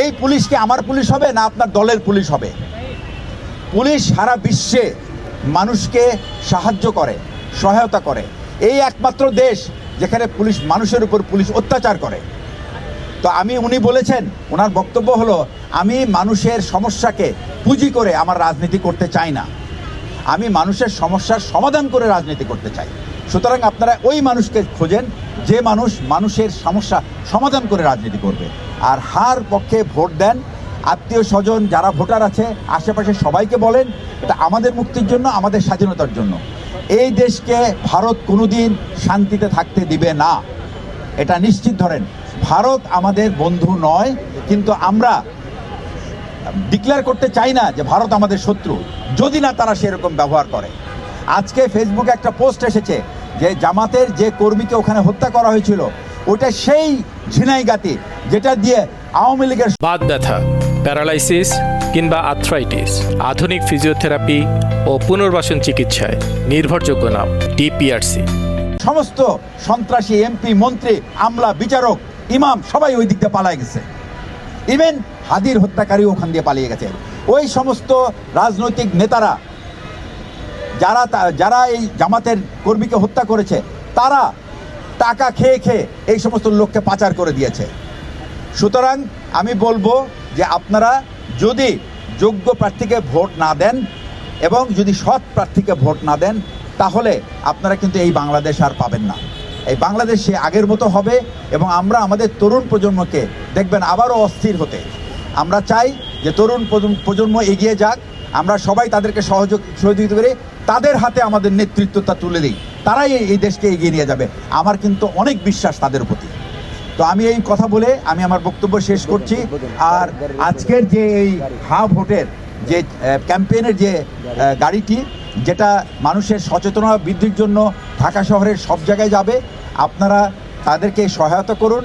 এই পুলিশ কি আমার পুলিশ হবে না আপনার দলের পুলিশ হবে? পুলিশ সারা বিশ্বে মানুষকে সাহায্য করে, সহায়তা করে। এই একমাত্র দেশ যেখানে পুলিশ মানুষের উপর পুলিশ অত্যাচার করে। তো উনি বলেছেন, ওনার বক্তব্য হলো, আমি মানুষের সমস্যাকে পুঁজি করে আমার রাজনীতি করতে চাই না, আমি মানুষের সমস্যার সমাধান করে রাজনীতি করতে চাই। সুতরাং আপনারা ওই মানুষকে খোঁজেন যে মানুষের সমস্যা সমাধান করে রাজনীতি করবে। আর হার পক্ষে ভোট দেন, আত্মীয় স্বজন যারা ভোটার আছে আশেপাশে সবাইকে বলেন এটা আমাদের মুক্তির জন্য, আমাদের স্বাধীনতার জন্য। এই দেশকে ভারত কোনোদিন শান্তিতে থাকতে দিবে না, এটা নিশ্চিত ধরেন। ভারত আমাদের বন্ধু নয়, কিন্তু আমরা ডিক্লেয়ার করতে চাই না যে ভারত আমাদের শত্রু, যদি না তারা সেরকম ব্যবহার করে। আজকে ফেসবুকে একটা পোস্ট এসেছে যে জামাতের যে কর্মীকে ওখানে হত্যা করা হয়েছিল ওটা সেই ঝিনাইগাতি যেটা দিয়ে আওয়ামী লীগের বাত ব্যথা, প্যারালাইসিস কিংবা আর্থ্রাইটিস, আধুনিক ফিজিওথেরাপি ও পুনর্বাসন চিকিৎসায় নির্ভরযোগ্য নাম ডিপিআরসি। সমস্ত সন্ত্রাসী এমপি, মন্ত্রী, আমলা, বিচারক, ইমাম সবাই ওই দিক দিয়ে পালায় গেছে। ইভেন হাদির হত্যাকারীও ওখান দিয়ে পালিয়ে গেছে। ওই সমস্ত রাজনৈতিক নেতারা যারা এই জামাতের কর্মীকে হত্যা করেছে তারা টাকা খেয়ে খেয়ে এই সমস্ত লোককে পাচার করে দিয়েছে। সুতরাং আমি বলবো যে আপনারা যদি যোগ্য প্রার্থীকে ভোট না দেন এবং যদি সৎ প্রার্থীকে ভোট না দেন তাহলে আপনারা কিন্তু এই বাংলাদেশ আর পাবেন না। এই বাংলাদেশ সে আগের মতো হবে এবং আমরা আমাদের তরুণ প্রজন্মকে দেখবেন আবারও অস্থির হতে। আমরা চাই যে তরুণ প্রজন্ম এগিয়ে যাক, আমরা সবাই তাদেরকে সহযোগিতা করে তাদের হাতে আমাদের নেতৃত্বটা তুলে দিই, তারাই এই দেশকে এগিয়ে নিয়ে যাবে। আমার কিন্তু অনেক বিশ্বাস তাদের প্রতি। তো আমি এই কথা বলে আমি আমার বক্তব্য শেষ করছি। আর আজকের যে এই ভোটের যে ক্যাম্পেইনের যে গাড়িটি, যেটা মানুষের সচেতনতা বৃদ্ধির জন্য ঢাকা শহরের সব জায়গায় যাবে, আপনারা তাদেরকে সহায়তা করুন।